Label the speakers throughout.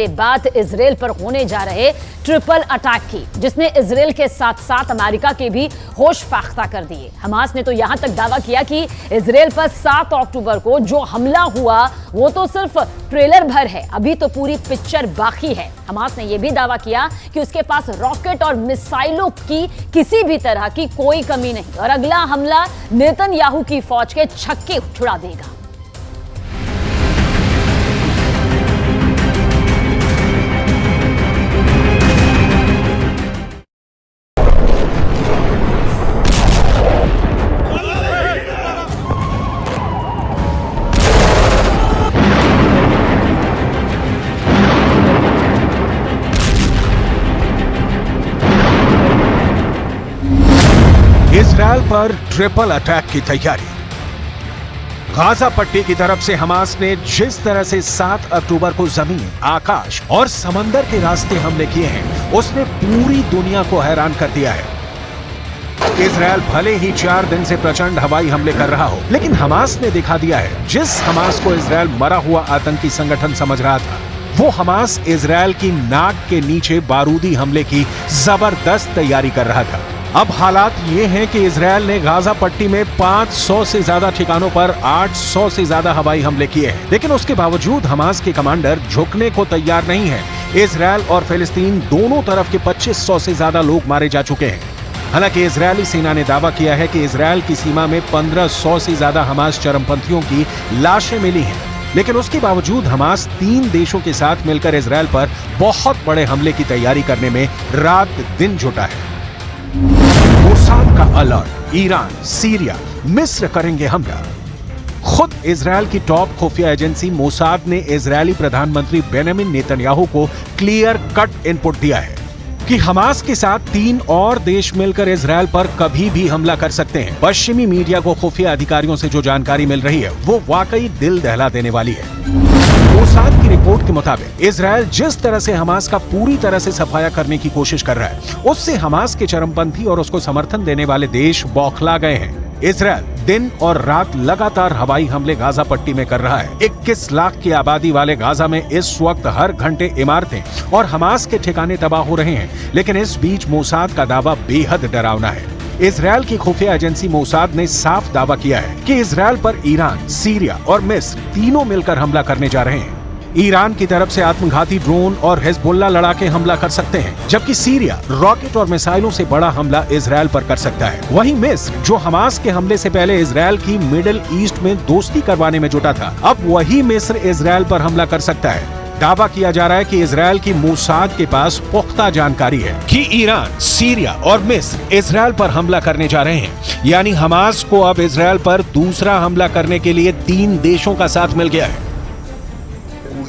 Speaker 1: वाली बात इजराइल पर होने जा रहे ट्रिपल अटैक की, जिसने इजराइल के साथ साथ अमेरिका के भी होश फाख्ता कर दिए। हमास ने तो यहां तक दावा किया कि इजराइल पर 7 अक्टूबर को जो हमला हुआ वो तो सिर्फ ट्रेलर भर है, अभी तो पूरी पिक्चर बाकी है। हमास ने यह भी दावा किया कि उसके पास रॉकेट और मिसाइलों की किसी भी तरह की कोई कमी नहीं और अगला हमला नेतन्याहू की फौज के छक्के छुड़ा देगा।
Speaker 2: इजराइल पर ट्रिपल अटैक की तैयारी। गाजा पट्टी की तरफ से हमास ने जिस तरह से 7 अक्टूबर को जमीन, आकाश और समंदर के रास्ते हमले किए हैं, उसने पूरी दुनिया को हैरान कर दिया है। इजराइल भले ही 4 दिन से प्रचंड हवाई हमले कर रहा हो, लेकिन हमास ने दिखा दिया है, जिस हमास को इजराइल मरा हुआ आतंकी संगठन समझ रहा था, वो हमास इजराइल की नाक के नीचे बारूदी हमले की जबरदस्त तैयारी कर रहा था। अब हालात ये हैं कि इजराइल ने गाजा पट्टी में 500 से ज्यादा ठिकानों पर 800 से ज्यादा हवाई हमले किए हैं, लेकिन उसके बावजूद हमास के कमांडर झुकने को तैयार नहीं है। इजराइल और फिलिस्तीन दोनों तरफ के 2500 से ज्यादा लोग मारे जा चुके हैं। हालांकि इजरायली सेना ने दावा किया है कि इजराइल की सीमा में 1500 से ज्यादा हमास चरमपंथियों की लाशें मिली हैं, लेकिन उसके बावजूद हमास 3 देशों के साथ मिलकर इजराइल पर बहुत बड़े हमले की तैयारी करने में रात दिन जुटा है। मोसाद का अलर्ट, ईरान, सीरिया, मिस्र करेंगे हमला। खुद इजराइल की टॉप खुफिया एजेंसी मोसाद ने इजरायली प्रधानमंत्री बेंजामिन नेतन्याहू को क्लियर कट इनपुट दिया है कि हमास के साथ 3 और देश मिलकर इजराइल पर कभी भी हमला कर सकते हैं। पश्चिमी मीडिया को खुफिया अधिकारियों से जो जानकारी मिल रही है वो वाकई दिल दहला देने वाली है। मोसाद की रिपोर्ट के मुताबिक इजराइल जिस तरह से हमास का पूरी तरह से सफाया करने की कोशिश कर रहा है, उससे हमास के चरमपंथी और उसको समर्थन देने वाले देश बौखला गए हैं। इजराइल दिन और रात लगातार हवाई हमले गाजा पट्टी में कर रहा है। 21 लाख की आबादी वाले गाजा में इस वक्त हर घंटे इमारतें और हमास के ठिकाने तबाह हो रहे हैं, लेकिन इस बीच मोसाद का दावा बेहद डरावना है। इजराइल की खुफिया एजेंसी मोसाद ने साफ दावा किया है कि इजराइल पर ईरान, सीरिया और मिस्र तीनों मिलकर हमला करने जा रहे हैं। ईरान की तरफ से आत्मघाती ड्रोन और हिजबुल्लाह लड़ाके हमला कर सकते हैं, जबकि सीरिया रॉकेट और मिसाइलों से बड़ा हमला इजराइल पर कर सकता है। वहीं मिस्र, जो हमास के हमले से पहले इजराइल की मिडिल ईस्ट में दोस्ती करवाने में जुटा था, अब वही मिस्र इजराइल पर हमला कर सकता है। दावा किया जा रहा है कि इजराइल की मोसाद के पास पुख्ता जानकारी है कि ईरान, सीरिया और मिस्र इजराइल पर हमला करने जा रहे हैं, यानी हमास को अब इजराइल पर दूसरा हमला करने के लिए 3 देशों का साथ मिल गया है।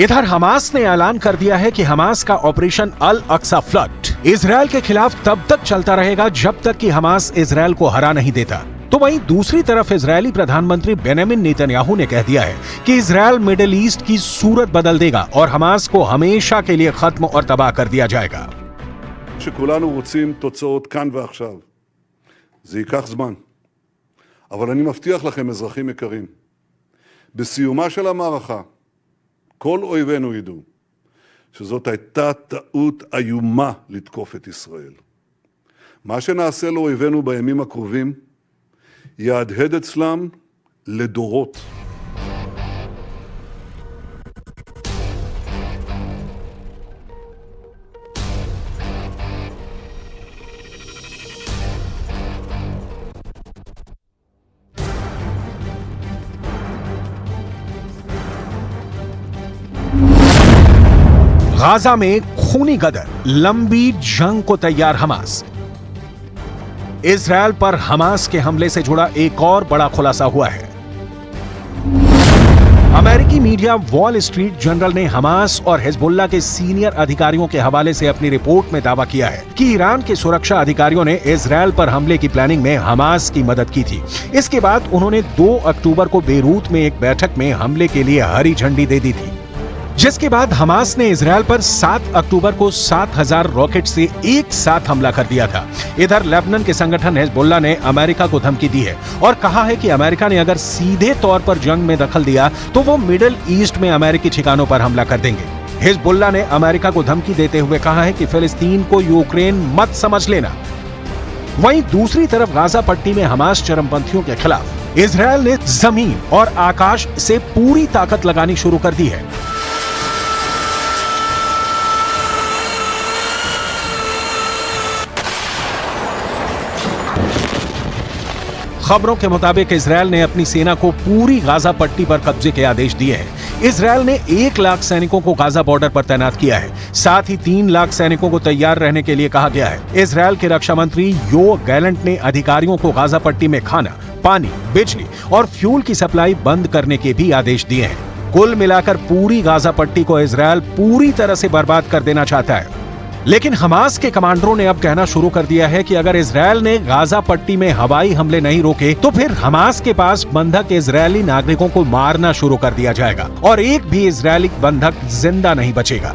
Speaker 2: इधर हमास ने ऐलान कर दिया है कि हमास का ऑपरेशन अल अक्सा फ्लड इजराइल के खिलाफ तब तक चलता रहेगा जब तक कि हमास इजराइल को हरा नहीं देता। तो वहीं दूसरी तरफ इजरायली प्रधानमंत्री बेंजामिन नेतन्याहू ने कह दिया है कि इजराइल मिडिल ईस्ट की सूरत बदल देगा और हमास को हमेशा के लिए खत्म और तबाह कर दिया जाएगा।
Speaker 3: שכולנו רוצים תוצאות כאן ועכשיו. זה ייקח זמן. אבל אני מבטיח לכם, אזרחים יקרים, בסיומה של המערכה, כל אויבינו ידעו שזאת הייתה טעות איומה לתקוף את ישראל. מה שנעשה לאויבינו בימים הקרובים יהדהד אצלם לדורות.
Speaker 2: गाजा में खूनी गदर, लंबी जंग को तैयार हमास। इजराइल पर हमास के हमले से जुड़ा एक और बड़ा खुलासा हुआ है। अमेरिकी मीडिया वॉल स्ट्रीट जर्नल ने हमास और हिजबुल्लाह के सीनियर अधिकारियों के हवाले से अपनी रिपोर्ट में दावा किया है कि ईरान के सुरक्षा अधिकारियों ने इजरायल पर हमले की प्लानिंग में हमास की मदद की थी। इसके बाद उन्होंने 2 अक्टूबर को बेरूत में एक बैठक में हमले के लिए हरी झंडी दे दी थी, जिसके बाद हमास ने इजरायल पर 7 अक्टूबर को 7000 रॉकेट से एक साथ हमला कर दिया था। इधर लेबनान के संगठन हिजबुल्लाह ने अमेरिका को धमकी दी है और कहा है कि अमेरिका ने अगर सीधे तौर पर जंग में दखल दिया तो वो मिडिल ईस्ट में अमेरिकी ठिकानों पर हमला कर देंगे। हिजबुल्लाह ने अमेरिका को धमकी देते हुए कहा है कि फिलिस्तीन को यूक्रेन मत समझ लेना। वहीं दूसरी तरफ गाजा पट्टी में हमास चरमपंथियों के खिलाफ इजरायल ने जमीन और आकाश से पूरी ताकत लगानी शुरू कर दी है। खबरों के मुताबिक इजरायल ने अपनी सेना को पूरी गाजा पट्टी पर कब्जे के आदेश दिए हैं। इजरायल ने 1 लाख सैनिकों को गाजा बॉर्डर पर तैनात किया है। साथ ही 3 लाख सैनिकों को तैयार रहने के लिए कहा गया है। इजरायल के रक्षा मंत्री योव गैलेंट ने अधिकारियों को गाजा पट्टी में खाना, पानी, बिजली और फ्यूल की सप्लाई बंद करने के भी आदेश दिए हैं। कुल मिलाकर पूरी गाजा पट्टी को इजरायल पूरी तरह से बर्बाद कर देना चाहता है। लेकिन हमास के कमांडरों ने अब कहना शुरू कर दिया है कि अगर इजरायल ने गाजा पट्टी में हवाई हमले नहीं रोके तो फिर हमास के पास बंधक इजरायली नागरिकों को मारना शुरू कर दिया जाएगा और एक भी इजरायली बंधक जिंदा नहीं बचेगा।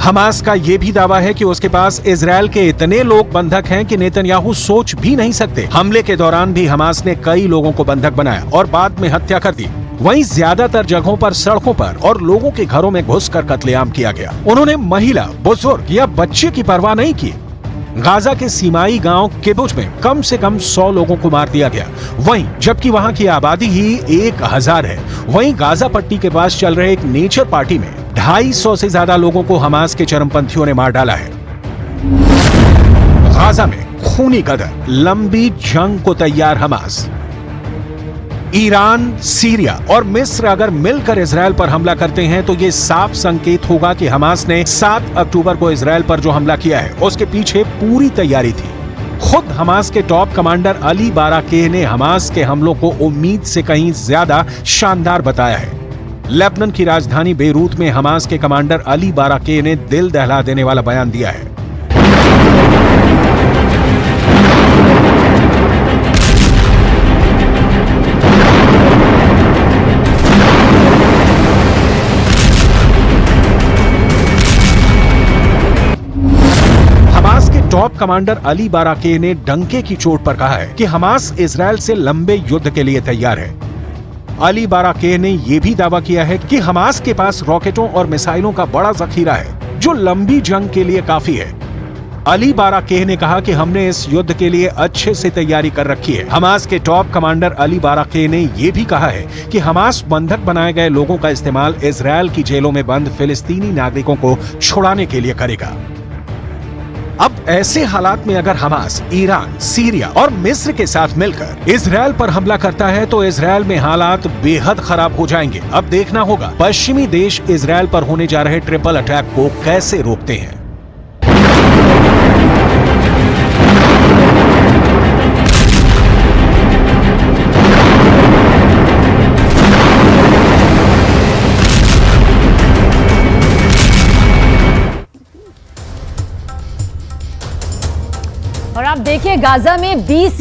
Speaker 2: हमास का यह भी दावा है कि उसके पास इजरायल के इतने लोग बंधक हैं कि नेतन्याहू सोच भी नहीं सकते। हमले के दौरान भी हमास ने कई लोगों को बंधक बनाया और बाद में हत्या कर दी। वहीं ज्यादातर जगहों पर सड़कों पर और लोगों के घरों में घुसकर कत्लेआम किया गया। उन्होंने महिला, बुजुर्ग या बच्चे की परवाह नहीं की। गाजा के सीमाई गांव किबुच में कम से कम 100 लोगों को मार दिया गया, वहीं जबकि वहां की आबादी ही 1000 है। वहीं गाजा पट्टी के पास चल रहे एक नेचर पार्टी में 250 से ज्यादा लोगों को हमास के चरमपंथियों ने मार डाला है। गाजा में खूनी कदर, लंबी जंग को तैयार हमास। ईरान, सीरिया और मिस्र अगर मिलकर इजरायल पर हमला करते हैं तो ये साफ संकेत होगा कि हमास ने 7 अक्टूबर को इजरायल पर जो हमला किया है उसके पीछे पूरी तैयारी थी। खुद हमास के टॉप कमांडर अली बाराकेह ने हमास के हमलों को उम्मीद से कहीं ज्यादा शानदार बताया है। लेबनान की राजधानी बेरूत में हमास के कमांडर अली बाराकेह ने दिल दहला देने वाला बयान दिया है। टॉप कमांडर अली बाराकेह ने डंके की चोट पर कहा है कि हमास इजरायल से लंबे युद्ध के लिए तैयार है। अली बाराकेह ने यह भी दावा किया है कि हमास के पास रॉकेटों और मिसाइलों का बड़ा जखीरा है जो लंबी जंग के लिए काफी है। अली बाराकेह ने कहा कि हमने इस युद्ध के लिए अच्छे से तैयारी कर रखी है। हमास के टॉप कमांडर अली बाराकेह ने यह भी कहा है कि हमास बंधक बनाए गए लोगों का इस्तेमाल इजरायल की जेलों में बंद फिलिस्तीनी नागरिकों को छुड़ाने के लिए करेगा। अब ऐसे हालात में अगर हमास ईरान, सीरिया और मिस्र के साथ मिलकर इजरायल पर हमला करता है तो इजरायल में हालात बेहद खराब हो जाएंगे। अब देखना होगा पश्चिमी देश इजरायल पर होने जा रहे ट्रिपल अटैक को कैसे रोकते हैं।
Speaker 1: और आप देखिए गाजा में 20